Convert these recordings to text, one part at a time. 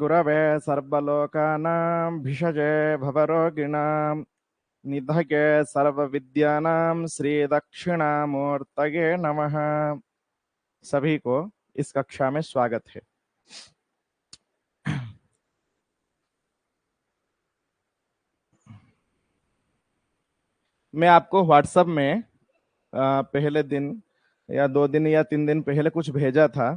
गुरवे सर्वलोकानां भिषजे भवरोगिणां निधये सर्वविद्यानां श्री दक्षिणामूर्तये नमः। सभी को इस कक्षा में स्वागत है। मैं आपको व्हाट्सएप में पहले दिन या 2 दिन या 3 दिन पहले कुछ भेजा था।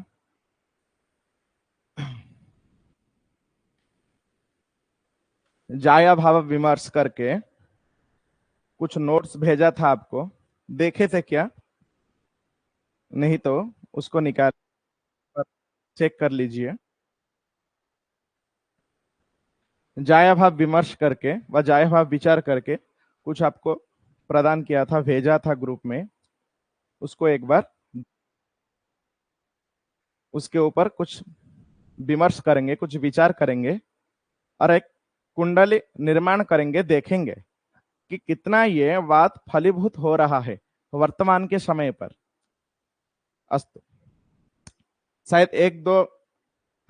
जाया भाव विमर्श करके कुछ नोट्स भेजा था आपको, देखे थे क्या? नहीं तो उसको निकाल कर चेक कर लीजिए। जाया भाव विमर्श करके व जाया भाव विचार करके कुछ आपको प्रदान किया था, भेजा था ग्रुप में। उसको एक बार उसके ऊपर कुछ विमर्श करेंगे, कुछ विचार करेंगे और एक कुंडली निर्माण करेंगे। देखेंगे कि कितना ये बात फलीभूत हो रहा है वर्तमान के समय पर। अस्तु, शायद 1-2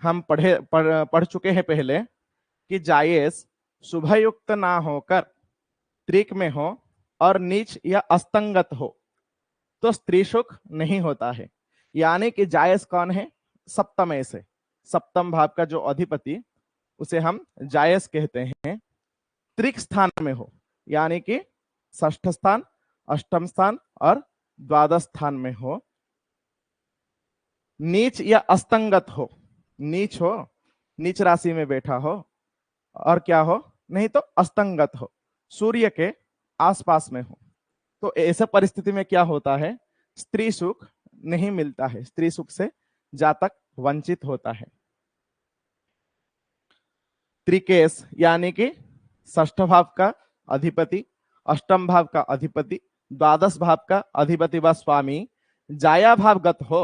हम पढ़ चुके हैं पहले कि जायस शुभ युक्त ना होकर त्रिक में हो और नीच या अस्तंगत हो तो स्त्री सुख नहीं होता है। यानी कि जायस कौन है? सप्तम से, सप्तम भाव का जो अधिपति, उसे हम जायस कहते हैं। त्रिक स्थान में हो यानी कि षष्ठ स्थान, अष्टम स्थान और द्वादश स्थान में हो। नीच या अस्तंगत हो, नीच हो, नीच राशि में बैठा हो, और क्या हो? नहीं तो अस्तंगत हो, सूर्य के आसपास में हो। तो ऐसे परिस्थिति में क्या होता है? स्त्री सुख नहीं मिलता है, स्त्री सुख से जातक वंचित होता है। त्रिकेश यानी कि षष्ठ भाव का अधिपति, अष्टम भाव का अधिपति, द्वादश भाव का अधिपति व स्वामी जाया भावगत हो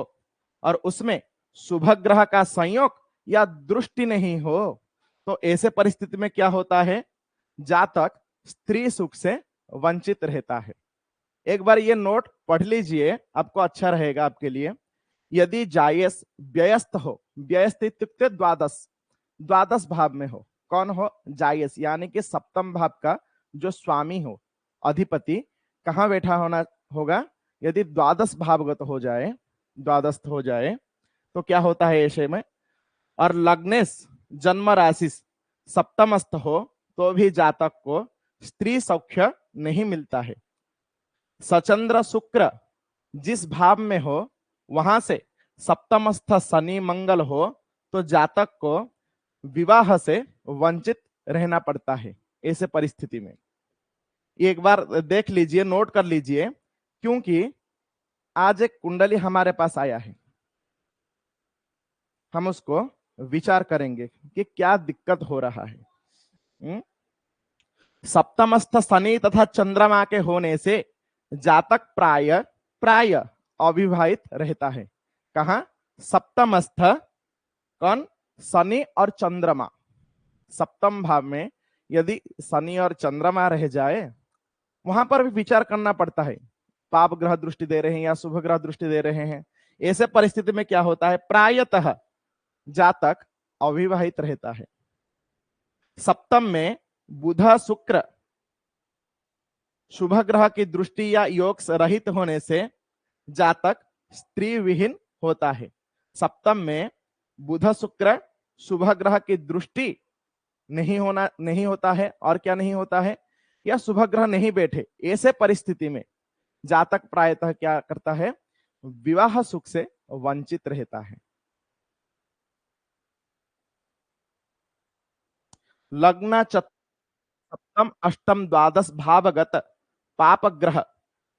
और उसमें शुभ ग्रह का संयोग या दृष्टि नहीं हो तो ऐसे परिस्थिति में क्या होता है? जातक स्त्री सुख से वंचित रहता है। एक बार ये नोट पढ़ लीजिए, आपको अच्छा रहेगा आपके लिए। यदि जायस व्यस्त हो, व्यस्त इत्युक्ते द्वादश, द्वादश भाव में हो। कौन हो? जायस यानी कि सप्तम भाव का जो स्वामी हो, अधिपति कहां बैठा होना होगा? यदि द्वादश भावगत हो जाए, द्वादस्थ हो जाए तो क्या होता है ऐसे में? और लग्नेश जन्म राशि सप्तमस्थ हो तो भी जातक को स्त्री सौख्य नहीं मिलता है। सचंद्र शुक्र जिस भाव में हो वहां से सप्तमस्थ शनि मंगल हो तो जातक को विवाह से वंचित रहना पड़ता है। ऐसे परिस्थिति में एक बार देख लीजिए, नोट कर लीजिए, क्योंकि आज एक कुंडली हमारे पास आया है। हम उसको विचार करेंगे कि क्या दिक्कत हो रहा है। सप्तमस्थ शनि तथा चंद्रमा के होने से जातक प्राय प्राय अविवाहित रहता है। कहां? सप्तमस्थ कौन? शनि और चंद्रमा। सप्तम भाव में यदि शनि और चंद्रमा रह जाए, वहां पर भी विचार करना पड़ता है। पाप ग्रह दृष्टि दे रहे हैं या शुभ ग्रह दृष्टि दे रहे हैं। ऐसे परिस्थिति में क्या होता है? प्रायतः जातक अविवाहित रहता है। सप्तम में बुध शुक्र शुभ ग्रह की दृष्टि या योग रहित होने से जातक स्त्री विहीन होता है। सप्तम में बुध शुक्र शुभ ग्रह की दृष्टि नहीं होता है, और क्या नहीं होता है? या शुभ ग्रह नहीं बैठे। ऐसे परिस्थिति में जातक प्रायतः क्या करता है? विवाह सुख से वंचित रहता है। लग्न सप्तम अष्टम द्वादश भावगत पाप ग्रह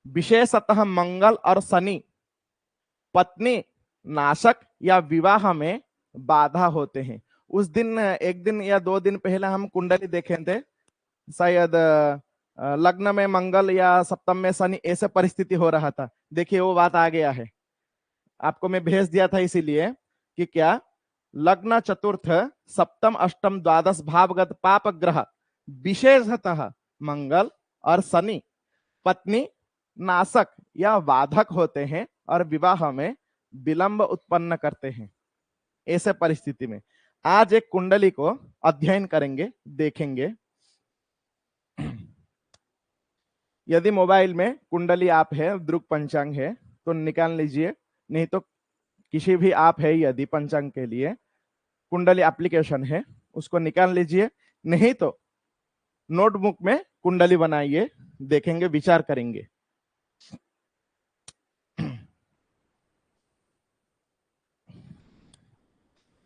विशेषतः मंगल और शनि पत्नी नाशक या विवाह में बाधा होते हैं। उस दिन 1 दिन या 2 दिन पहले हम कुंडली देखे थे, शायद लग्न में मंगल या सप्तम में शनि, ऐसे परिस्थिति हो रहा था। देखिए वो बात आ गया है, आपको मैं भेज दिया था इसीलिए कि क्या लग्न चतुर्थ सप्तम अष्टम द्वादश भावगत पाप ग्रह विशेषतः मंगल और शनि पत्नी नाशक या बाधक होते हैं और विवाह में विलंब उत्पन्न करते हैं। ऐसे परिस्थिति में आज एक कुंडली को अध्ययन करेंगे, देखेंगे। यदि मोबाइल में कुंडली ऐप है, दृक पंचांग है, तो निकाल लीजिए। नहीं तो किसी भी ऐप है यदि पंचांग के लिए, कुंडली एप्लीकेशन है, उसको निकाल लीजिए। नहीं तो नोटबुक में कुंडली बनाइए, देखेंगे, विचार करेंगे।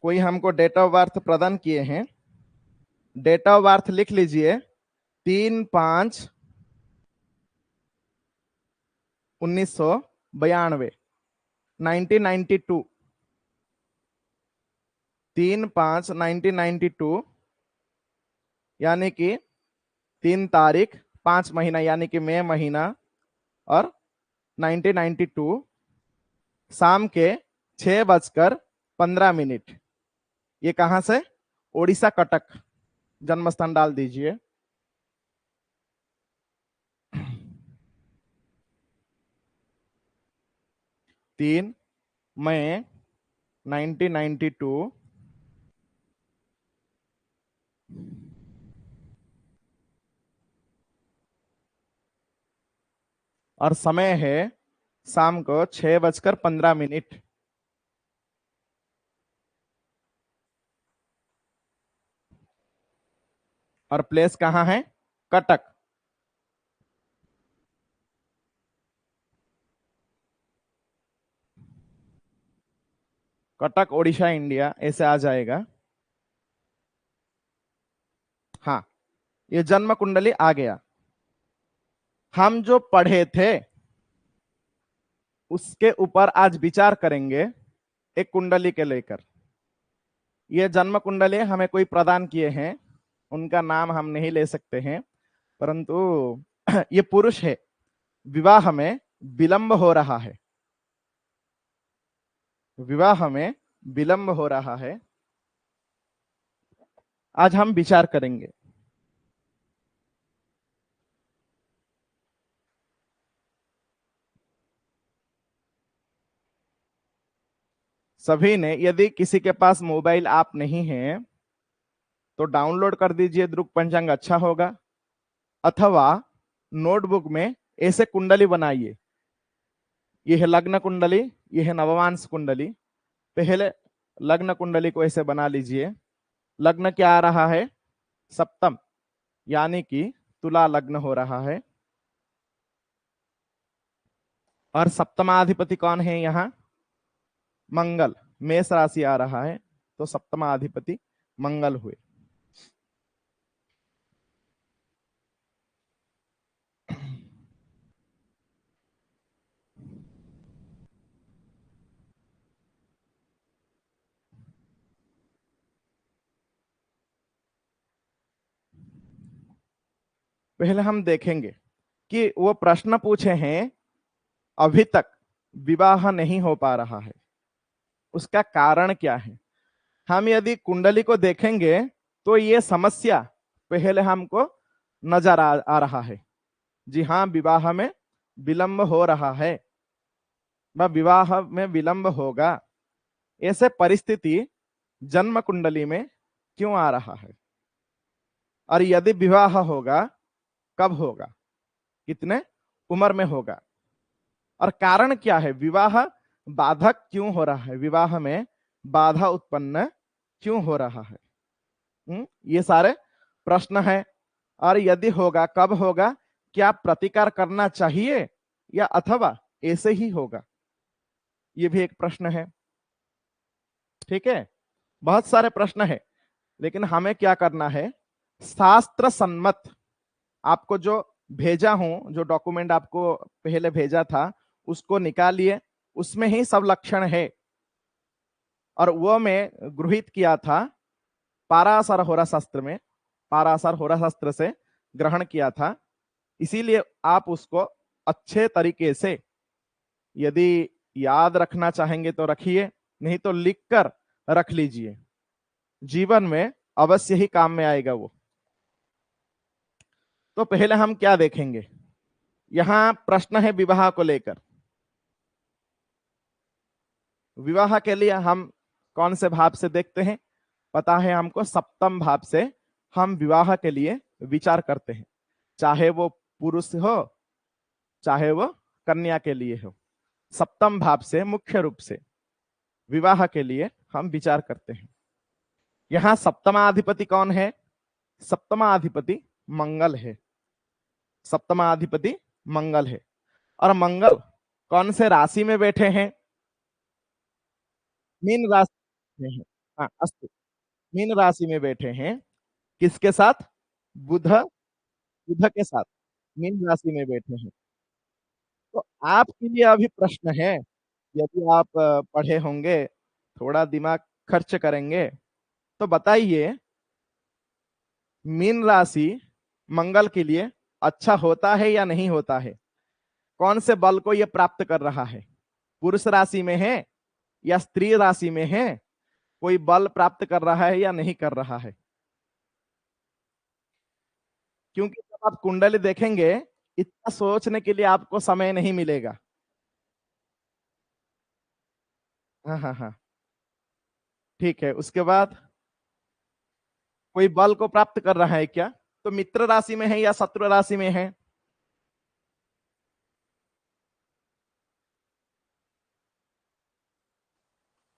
कोई हमको डेट ऑफ बर्थ प्रदान किए हैं, डेट ऑफ बर्थ लिख लीजिए 3/5/1992, 1992, 3/5/1992, यानी कि 3 तारीख 5 महीना यानी कि मई महीना, और 1992 शाम के 6:15। ये कहां से? ओडिशा कटक जन्म स्थान डाल दीजिए। तीन मई 1992, और समय है शाम को 6:15। और प्लेस कहां है? कटक। कटक ओडिशा इंडिया ऐसे आ जाएगा। हाँ, ये जन्म कुंडली आ गया। हम जो पढ़े थे उसके ऊपर आज विचार करेंगे, एक कुंडली के लेकर। ये जन्म कुंडली हमें कोई प्रदान किए हैं, उनका नाम हम नहीं ले सकते हैं, परंतु ये पुरुष है, विवाह में विलंब हो रहा है, विवाह में विलंब हो रहा है। आज हम विचार करेंगे। सभी ने, यदि किसी के पास मोबाइल ऐप नहीं है तो डाउनलोड कर दीजिए, दृक पंचांग अच्छा होगा। अथवा नोटबुक में ऐसे कुंडली बनाइए। यह है लग्न कुंडली, यह है नवमांश कुंडली। पहले लग्न कुंडली को ऐसे बना लीजिए। लग्न क्या आ रहा है? सप्तम, यानी कि तुला लग्न हो रहा है। और सप्तमाधिपति कौन है यहाँ? मंगल। मेष राशि आ रहा है, तो सप्तमाधिपति मंगल हुए। पहले हम देखेंगे कि वो प्रश्न पूछे हैं, अभी तक विवाह नहीं हो पा रहा है, उसका कारण क्या है। हम यदि कुंडली को देखेंगे तो ये समस्या पहले हमको नजर आ रहा है। जी हाँ, विवाह में विलंब हो रहा है, वह विवाह में विलंब होगा। ऐसे परिस्थिति जन्म कुंडली में क्यों आ रहा है, और यदि विवाह होगा कब होगा, कितने उम्र में होगा, और कारण क्या है, विवाह बाधक क्यों हो रहा है, विवाह में बाधा उत्पन्न क्यों हो रहा है। ये सारे प्रश्न है। और यदि होगा कब होगा, क्या प्रतिकार करना चाहिए या अथवा ऐसे ही होगा, ये भी एक प्रश्न है। ठीक है, बहुत सारे प्रश्न है, लेकिन हमें क्या करना है, शास्त्र सम्मत आपको जो भेजा हूं, जो डॉक्यूमेंट आपको पहले भेजा था उसको निकालिए, उसमें ही सब लक्षण है। और वो मैं गृहित किया था पाराशर होरा शास्त्र में, पाराशर होरा शास्त्र से ग्रहण किया था। इसीलिए आप उसको अच्छे तरीके से यदि याद रखना चाहेंगे तो रखिए, नहीं तो लिखकर रख लीजिए, जीवन में अवश्य ही काम में आएगा वो। तो पहले हम क्या देखेंगे, यहां प्रश्न है विवाह को लेकर। विवाह के लिए हम कौन से भाव से देखते हैं? पता है हमको सप्तम भाव से हम विवाह के लिए विचार करते हैं, चाहे वो पुरुष हो चाहे वो कन्या के लिए हो। सप्तम भाव से मुख्य रूप से विवाह के लिए हम विचार करते हैं। यहां सप्तमाधिपति कौन है? सप्तमाधिपति मंगल है। सप्तमाधिपति मंगल है और मंगल कौन से राशि में बैठे हैं? मीन राशि में है। हाँ, अस्तु, मीन राशि में बैठे हैं। किसके साथ? बुध, बुध के साथ मीन राशि में बैठे हैं। तो आपके लिए अभी प्रश्न है, यदि आप पढ़े होंगे, थोड़ा दिमाग खर्च करेंगे, तो बताइए मीन राशि मंगल के लिए अच्छा होता है या नहीं होता है? कौन से बल को यह प्राप्त कर रहा है? पुरुष राशि में है या स्त्री राशि में है? कोई बल प्राप्त कर रहा है या नहीं कर रहा है? क्योंकि जब आप कुंडली देखेंगे, इतना सोचने के लिए आपको समय नहीं मिलेगा। हाँ हाँ हाँ, ठीक है। उसके बाद कोई बल को प्राप्त कर रहा है क्या? तो मित्र राशि में है या शत्रु राशि में है?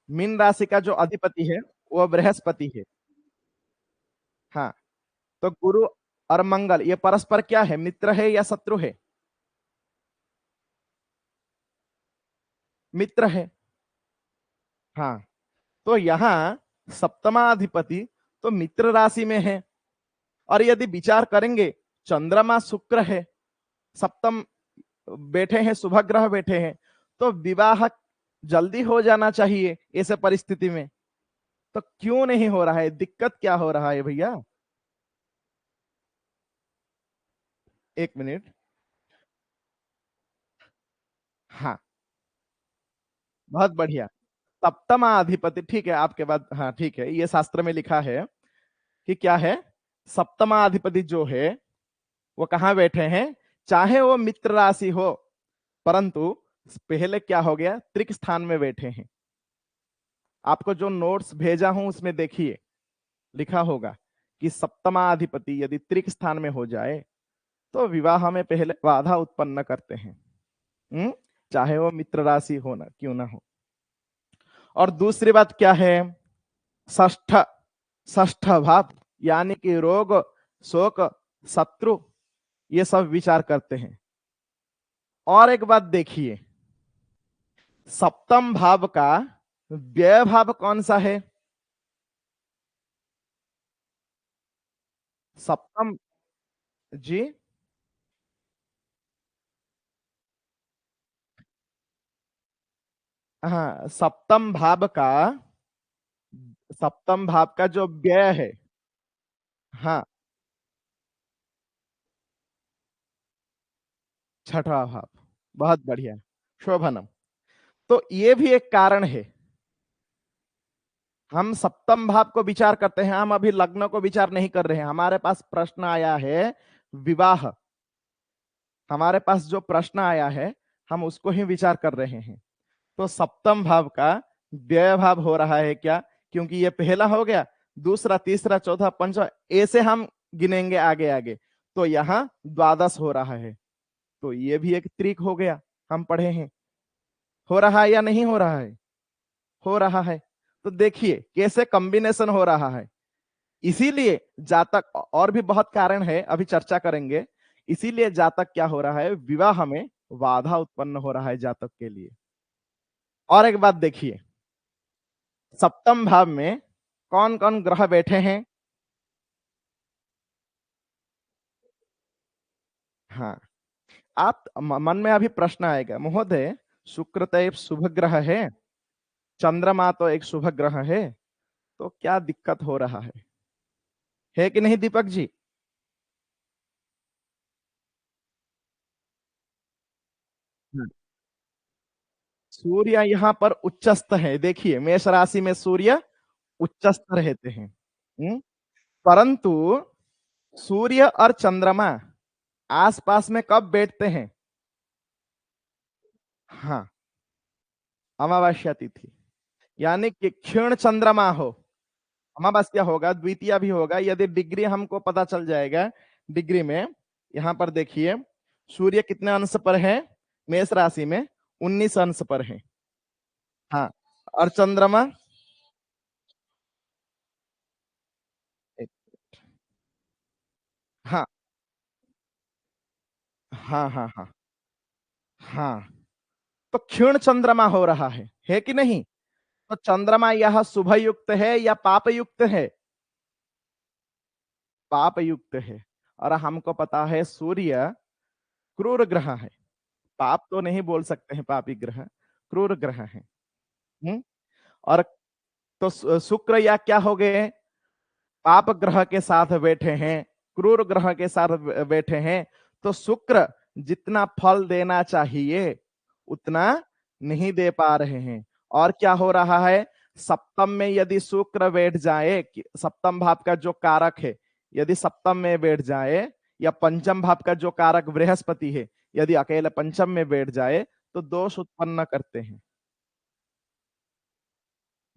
मीन राशि का जो अधिपति है वह बृहस्पति है। हाँ, तो गुरु और मंगल ये परस्पर क्या है? मित्र है या शत्रु है? मित्र है। हाँ, तो यहाँ सप्तमाधिपति तो मित्र राशि में है। और यदि विचार करेंगे, चंद्रमा शुक्र है, सप्तम बैठे हैं, शुभ ग्रह बैठे हैं, तो विवाह जल्दी हो जाना चाहिए ऐसे परिस्थिति में। तो क्यों नहीं हो रहा है? दिक्कत क्या हो रहा है भैया? एक मिनट। हाँ, बहुत बढ़िया। सप्तमाधिपति, ठीक है आपके बात, हाँ ठीक है, ये शास्त्र में लिखा है कि क्या है, सप्तमाधिपति जो है वो कहाँ बैठे हैं? चाहे वो मित्र राशि हो, परंतु पहले क्या हो गया, त्रिक स्थान में बैठे हैं। आपको जो नोट्स भेजा हूं उसमें देखिए लिखा होगा कि सप्तमाधिपति यदि त्रिक स्थान में हो जाए तो विवाह में पहले बाधा उत्पन्न करते हैं। चाहे वो मित्र राशि हो ना क्यों ना हो। और दूसरी बात क्या है, षष्ठ, षष्ठ भाव यानी कि रोग, शोक, शत्रु, ये सब विचार करते हैं। और एक बात देखिए, सप्तम भाव का व्यय भाव कौन सा है? सप्तम, जी, हाँ, सप्तम भाव का, सप्तम भाव का जो व्यय है, हाँ, छठा भाव, बहुत बढ़िया, शोभनम। तो ये भी एक कारण है। हम सप्तम भाव को विचार करते हैं, हम अभी लग्न को विचार नहीं कर रहे हैं। हमारे पास प्रश्न आया है विवाह, हमारे पास जो प्रश्न आया है हम उसको ही विचार कर रहे हैं। तो सप्तम भाव का व्यय भाव हो रहा है क्या? क्योंकि ये पहला हो गया, दूसरा, तीसरा, चौथा, पंचवा, ऐसे हम गिनेंगे आगे आगे। तो यहाँ द्वादश हो रहा है, तो ये भी एक त्रिक हो गया, हम पढ़े हैं। हो रहा है या नहीं हो रहा है? हो रहा है। तो देखिए कैसे कॉम्बिनेशन हो रहा है। इसीलिए जातक, और भी बहुत कारण है, अभी चर्चा करेंगे। इसीलिए जातक क्या हो रहा है, विवाह में बाधा उत्पन्न हो रहा है जातक के लिए। और एक बात देखिए, सप्तम भाव में कौन कौन ग्रह बैठे हैं? हाँ, आप मन में अभी प्रश्न आएगा, महोदय शुक्र तो एक शुभ ग्रह है, चंद्रमा तो एक शुभ ग्रह है, तो क्या दिक्कत हो रहा है कि नहीं दीपक जी? हाँ। सूर्य यहाँ पर उच्चस्थ है, देखिए मेष राशि में सूर्य उच्चस्थ रहते हैं। परंतु सूर्य और चंद्रमा आसपास में कब बैठते हैं? हाँ, अमावस्या तिथि, यानी कि क्षीण चंद्रमा हो, अमावस्या होगा, द्वितीया भी होगा। यदि डिग्री हमको पता चल जाएगा, डिग्री में यहां पर देखिए सूर्य कितने अंश पर है, मेष राशि में 19 अंश पर है। हाँ, और चंद्रमा हाँ हाँ हाँ हाँ हाँ, तो क्षीण चंद्रमा हो रहा है कि नहीं? तो चंद्रमा यह शुभ युक्त है या पाप युक्त है? पाप युक्त है। और हमको पता है सूर्य क्रूर ग्रह है, पाप तो नहीं बोल सकते हैं, पापी ग्रह, क्रूर ग्रह है। हम्म। और तो शुक्र या क्या हो गए, पाप ग्रह के साथ बैठे हैं, क्रूर ग्रह के साथ बैठे हैं। तो शुक्र जितना फल देना चाहिए उतना नहीं दे पा रहे हैं। और क्या हो रहा है, सप्तम में यदि शुक्र बैठ जाए, सप्तम भाव का जो कारक है, यदि सप्तम में बैठ जाए, या पंचम भाव का जो कारक बृहस्पति है, यदि अकेले पंचम में बैठ जाए तो दोष उत्पन्न करते हैं।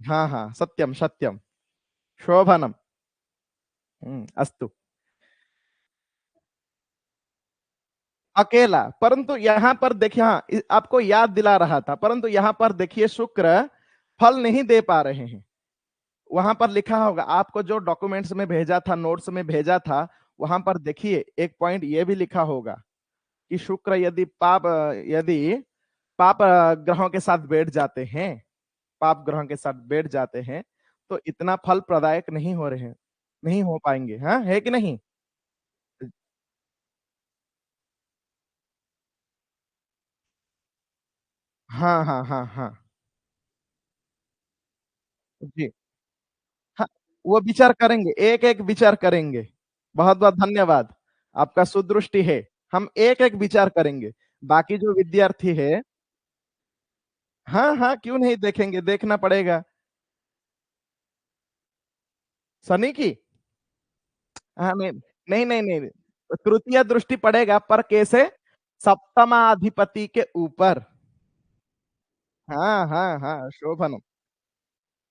हाँ हाँ, सत्यम सत्यम, शोभनम। अस्तु। अकेला, परंतु यहां पर देखिए, हाँ आपको याद दिला रहा था, परंतु यहां पर देखिए शुक्र फल नहीं दे पा रहे हैं। वहां पर लिखा होगा, आपको जो डॉक्यूमेंट्स में भेजा था, नोट्स में भेजा था, वहां पर देखिए एक पॉइंट ये भी लिखा होगा कि शुक्र यदि पाप ग्रहों के साथ बैठ जाते हैं, पाप ग्रहों के साथ बैठ जाते हैं, तो इतना फल प्रदायक नहीं हो रहे हैं, नहीं हो पाएंगे। हाँ, है कि नहीं? हाँ हाँ हाँ हाँ जी। हाँ, वो विचार करेंगे, एक एक विचार करेंगे। बहुत बहुत धन्यवाद, आपका सुदृष्टि है। हम एक एक विचार करेंगे। बाकी जो विद्यार्थी है, हाँ हाँ, क्यों नहीं देखेंगे, देखना पड़ेगा। शनि की, हाँ नहीं नहीं नहीं नहीं, तृतीय दृष्टि पड़ेगा पर कैसे, सप्तमाधिपति के ऊपर। हाँ हाँ हाँ, शोभन,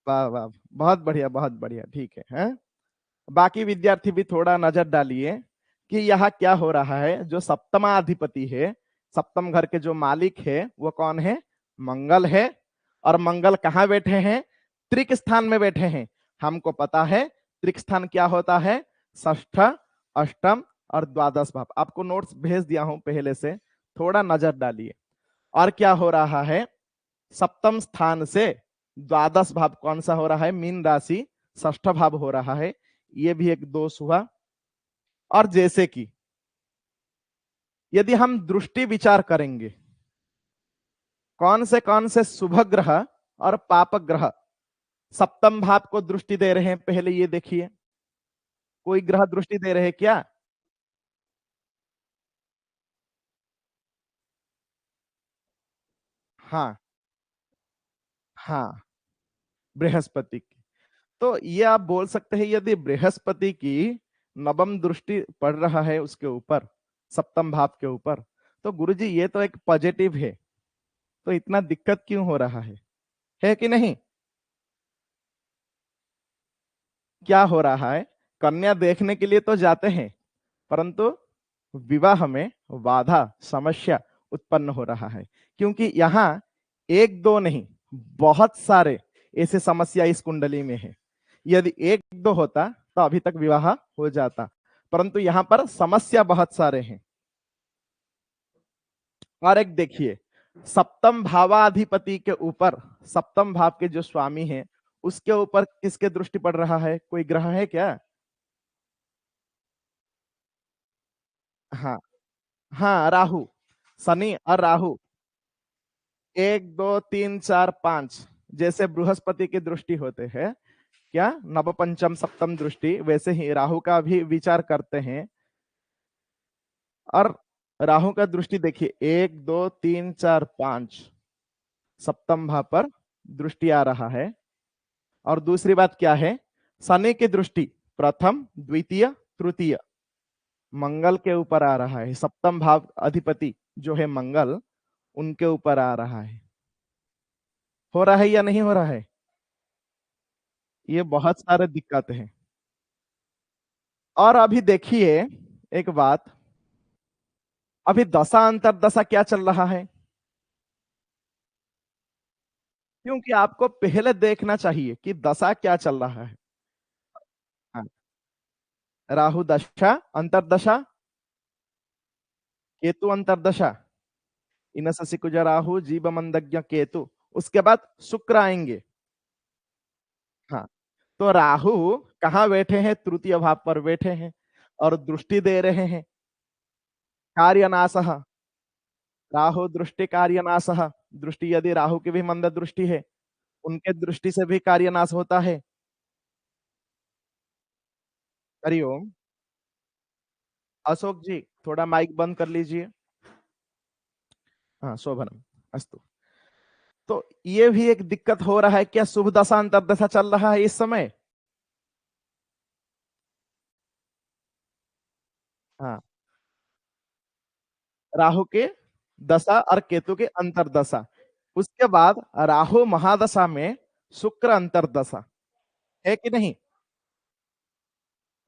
वाह वाह, बहुत बढ़िया बहुत बढ़िया, ठीक है, हाँ? बाकी विद्यार्थी भी थोड़ा नजर डालिए कि यह क्या हो रहा है। जो सप्तमाधिपति है, सप्तम घर के जो मालिक है वो कौन है, मंगल है। और मंगल कहाँ बैठे हैं, त्रिक स्थान में बैठे हैं। हमको पता है त्रिक स्थान क्या होता है, षष्ठ, अष्टम और द्वादश भाव। आपको नोट्स भेज दिया हूं पहले से, थोड़ा नजर डालिए। और क्या हो रहा है, सप्तम स्थान से द्वादश भाव कौन सा हो रहा है, मीन राशि, षष्ठ भाव हो रहा है। ये भी एक दोष हुआ। और जैसे कि यदि हम दृष्टि विचार करेंगे, कौन से शुभ ग्रह और पाप ग्रह सप्तम भाव को दृष्टि दे रहे हैं, पहले ये देखिए, कोई ग्रह दृष्टि दे रहे हैं क्या? हाँ हाँ, बृहस्पति की। तो ये आप बोल सकते हैं, यदि बृहस्पति की नवम दृष्टि पड़ रहा है उसके ऊपर, सप्तम भाव के ऊपर, तो गुरुजी ये तो एक पॉजिटिव है, तो इतना दिक्कत क्यों हो रहा है कि नहीं? क्या हो रहा है, कन्या देखने के लिए तो जाते हैं, परंतु विवाह में बाधा, समस्या उत्पन्न हो रहा है। क्योंकि यहाँ एक दो नहीं, बहुत सारे ऐसे समस्या इस कुंडली में है। यदि एक दो होता तो अभी तक विवाह हो जाता, परंतु यहाँ पर समस्या बहुत सारे हैं। और एक देखिए, सप्तम भावाधिपति के ऊपर, सप्तम भाव के जो स्वामी हैं उसके ऊपर किसके दृष्टि पड़ रहा है, कोई ग्रह है क्या? हाँ हाँ, राहु, शनि और राहु, एक दो तीन चार पांच, जैसे बृहस्पति की दृष्टि होते हैं क्या, नव पंचम सप्तम दृष्टि, वैसे ही राहु का भी विचार करते हैं। और राहु का दृष्टि देखिए, एक दो तीन चार पांच, सप्तम भाव पर दृष्टि आ रहा है। और दूसरी बात क्या है, शनि की दृष्टि प्रथम, द्वितीय, तृतीय, मंगल के ऊपर आ रहा है। सप्तम भाव अधिपति जो है मंगल, उनके ऊपर आ रहा है। हो रहा है या नहीं हो रहा है? ये बहुत सारे दिक्कत हैं। और अभी देखिए एक बात, अभी दशा अंतरदशा क्या चल रहा है? क्योंकि आपको पहले देखना चाहिए कि दशा क्या चल रहा है। हाँ, राहु दशा अंतरदशा, केतु अंतरदशा, इनसि कुज राहु जीव मंदज्ञ केतु, उसके बाद शुक्र आएंगे। हाँ, तो राहु कहाँ बैठे हैं? तृतीय भाव पर बैठे हैं और दृष्टि दे रहे हैं। कार्यनाशः, राहु दृष्टि कार्यनाशः। दृष्टि यदि राहु की भी मंद दृष्टि है, उनके दृष्टि से भी कार्यनाश होता है। हरिओम। अशोक जी थोड़ा माइक बंद कर लीजिए। हाँ, शोभनम अस्तु। तो ये भी एक दिक्कत हो रहा है, क्या शुभ दशा अंतरदशा चल रहा है इस समय? हाँ, राहु के दशा और केतु के अंतरदशा। उसके बाद राहु महादशा में शुक्र अंतरदशा, है कि नहीं?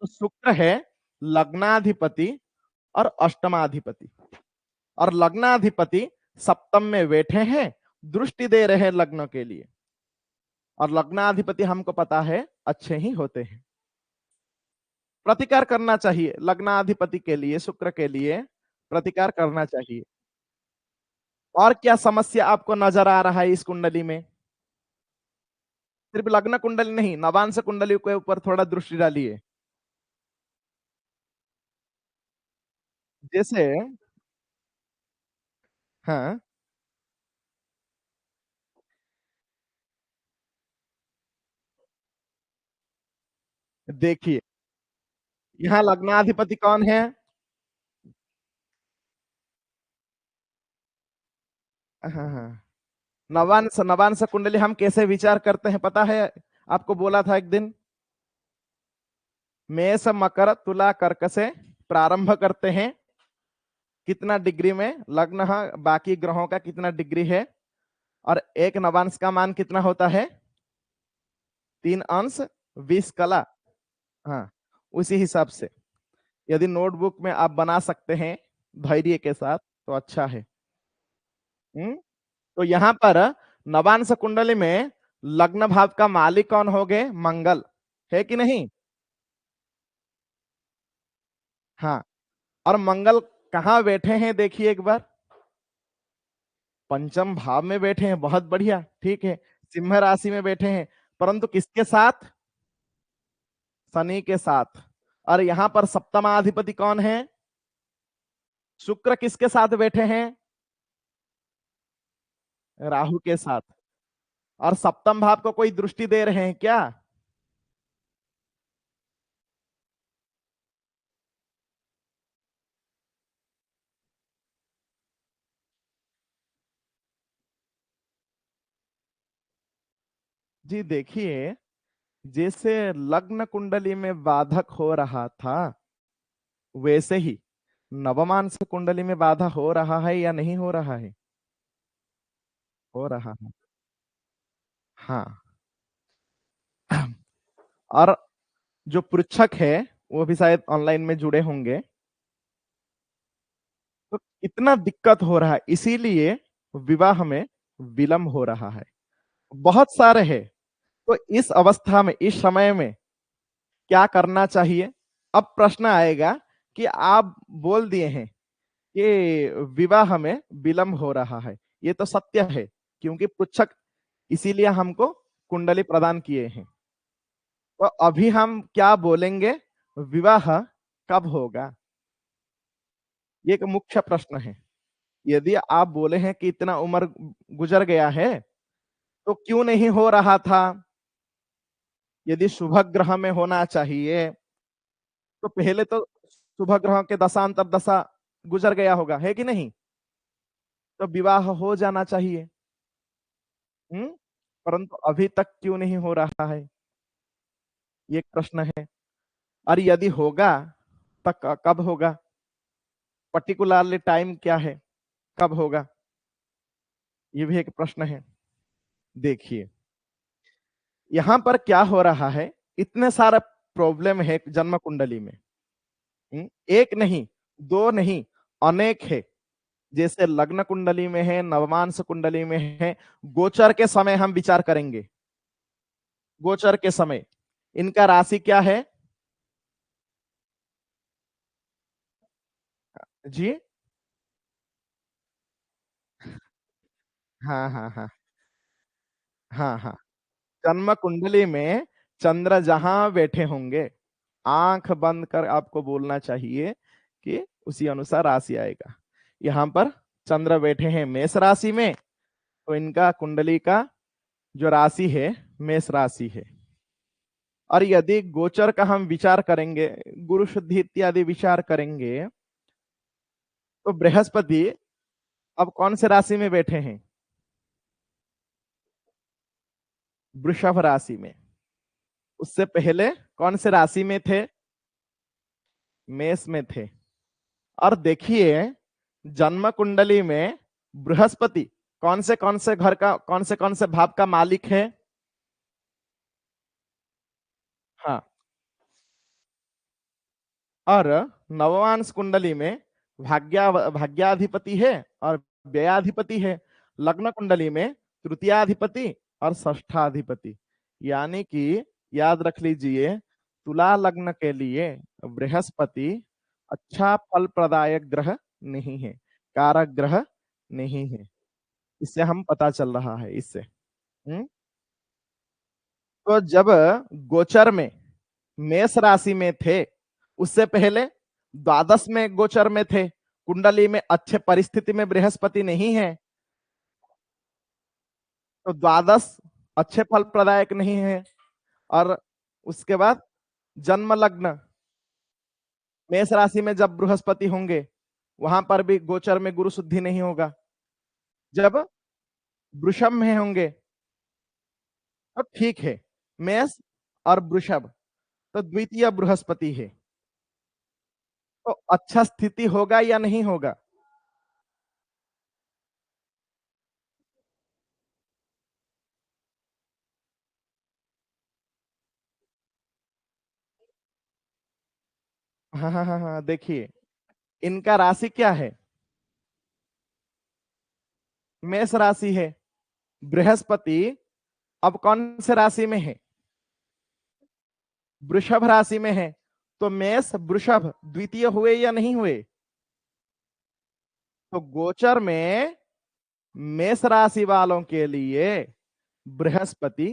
तो शुक्र है लग्नाधिपति और अष्टमाधिपति, और लग्नाधिपति सप्तम में बैठे हैं, दृष्टि दे रहे हैं लग्न के लिए। और लग्नाधिपति हमको पता है अच्छे ही होते हैं। प्रतिकार करना चाहिए लग्नाधिपति के लिए, शुक्र के लिए प्रतिकार करना चाहिए। और क्या समस्या आपको नजर आ रहा है इस कुंडली में? सिर्फ लग्न कुंडली नहीं, नवांश कुंडली के ऊपर थोड़ा दृष्टि डालिए। जैसे, हाँ, देखिए यहाँ लग्नाधिपति कौन है? हाँ हाँ, नवांश, नवांश कुंडली हम कैसे विचार करते हैं पता है? आपको बोला था एक दिन, मेष मकर तुला कर्क से प्रारंभ करते हैं। कितना डिग्री में लग्न है, बाकी ग्रहों का कितना डिग्री है, और एक नवांश का मान कितना होता है? 3 अंश 20 कला। हाँ, उसी हिसाब से यदि नोटबुक में आप बना सकते हैं धैर्य के साथ तो अच्छा है। हम्म। तो यहाँ पर नवांश कुंडली में लग्न भाव का मालिक कौन हो गए? मंगल, है कि नहीं? हाँ, और मंगल कहाँ बैठे हैं देखिए एक बार, पंचम भाव में बैठे हैं, बहुत बढ़िया, ठीक है। सिंह राशि में बैठे हैं, परंतु किसके साथ? शनि के साथ। और यहां पर सप्तमाधिपति कौन है? शुक्र किसके साथ बैठे हैं? राहु के साथ। और सप्तम भाव को कोई दृष्टि दे रहे हैं क्या? जी देखिए, जैसे लग्न कुंडली में बाधक हो रहा था, वैसे ही नवमांश कुंडली में बाधा हो रहा है या नहीं हो रहा है? हो रहा है। हाँ, और जो पृच्छक है वो भी शायद ऑनलाइन में जुड़े होंगे। तो इतना दिक्कत हो रहा है, इसीलिए विवाह में विलंब हो रहा है, बहुत सारे हैं। तो इस अवस्था में, इस समय में क्या करना चाहिए? अब प्रश्न आएगा कि आप बोल दिए हैं कि विवाह में विलंब हो रहा है, ये तो सत्य है, क्योंकि पुच्छक इसीलिए हमको कुंडली प्रदान किए हैं। तो अभी हम क्या बोलेंगे? विवाह कब होगा? ये एक मुख्य प्रश्न है। यदि आप बोले हैं कि इतना उम्र गुजर गया है तो क्यों नहीं हो रहा था? यदि शुभ ग्रह में होना चाहिए तो पहले तो शुभ ग्रह के दशांतर दशा गुजर गया होगा, है कि नहीं? तो विवाह हो जाना चाहिए। हम्म। परंतु अभी तक क्यों नहीं हो रहा है, ये एक प्रश्न है। और यदि होगा तो कब होगा? पर्टिकुलरली टाइम क्या है, कब होगा? ये भी एक प्रश्न है। देखिए, यहाँ पर क्या हो रहा है, इतने सारा प्रॉब्लम है जन्म कुंडली में। एक नहीं, दो नहीं, अनेक है। जैसे लग्न कुंडली में है, नवमांश कुंडली में है, गोचर के समय हम विचार करेंगे। गोचर के समय इनका राशि क्या है जी? हाँ हाँ हाँ हाँ हाँ। जन्म कुंडली में चंद्र जहां बैठे होंगे, आंख बंद कर आपको बोलना चाहिए कि उसी अनुसार राशि आएगा। यहाँ पर चंद्र बैठे हैं मेष राशि में, तो इनका कुंडली का जो राशि है मेष राशि है। और यदि गोचर का हम विचार करेंगे, गुरु शुद्धि इत्यादि विचार करेंगे, तो बृहस्पति अब कौन से राशि में बैठे हैं? वृषभ राशि में। उससे पहले कौन से राशि में थे? मेष में थे। और देखिए जन्म कुंडली में बृहस्पति कौन से घर का, कौन से भाव का मालिक है? हाँ। और नवमांश कुंडली में भाग्याधिपति है और व्ययाधिपति है। लग्न कुंडली में तृतीयाधिपति और षष्ठाधिपति। यानी कि याद रख लीजिए, तुला लग्न के लिए बृहस्पति अच्छा फल प्रदायक ग्रह नहीं है, कारक ग्रह नहीं है। इससे हम पता चल रहा है इससे। हम्म? तो जब गोचर में मेष राशि में थे, उससे पहले द्वादश में गोचर में थे, कुंडली में अच्छे परिस्थिति में बृहस्पति नहीं है, तो द्वादश अच्छे फल प्रदायक नहीं है। और उसके बाद जन्म लग्न मेष राशि में जब बृहस्पति होंगे, वहां पर भी गोचर में गुरु शुद्धि नहीं होगा। जब वृषभ में होंगे तो ठीक है, मेष और वृषभ तो द्वितीय बृहस्पति है, तो अच्छा स्थिति होगा या नहीं होगा? हाँ हाँ हाँ हाँ, देखिए इनका राशि क्या है? मेष राशि है। बृहस्पति अब कौन से राशि में है? वृषभ राशि में है। तो मेष वृषभ द्वितीय हुए या नहीं हुए? तो गोचर में मेष राशि वालों के लिए बृहस्पति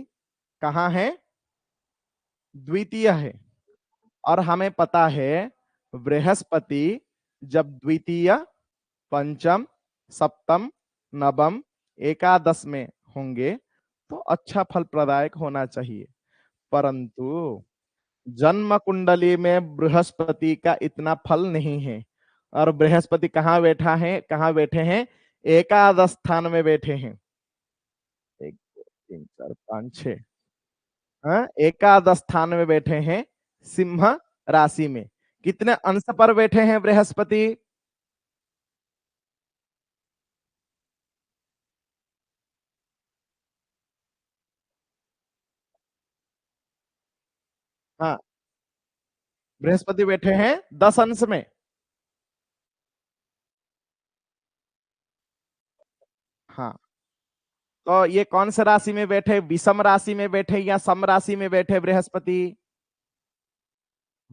कहाँ है? द्वितीय है। और हमें पता है बृहस्पति जब द्वितीय, पंचम, सप्तम, नवम, एकादश में होंगे तो अच्छा फल प्रदायक होना चाहिए। परंतु जन्म कुंडली में बृहस्पति का इतना फल नहीं है। और बृहस्पति कहाँ बैठा है, कहाँ बैठे हैं? एकादश स्थान में बैठे हैं। एक, दो, तीन, चार, पांच, छह। हाँ, एकादश स्थान में बैठे हैं, सिंह राशि में। कितने अंश पर बैठे हैं बृहस्पति? हाँ, बृहस्पति बैठे हैं 10 अंश में। हाँ, तो ये कौन से राशि में बैठे? विषम राशि में बैठे या सम राशि में बैठे बृहस्पति?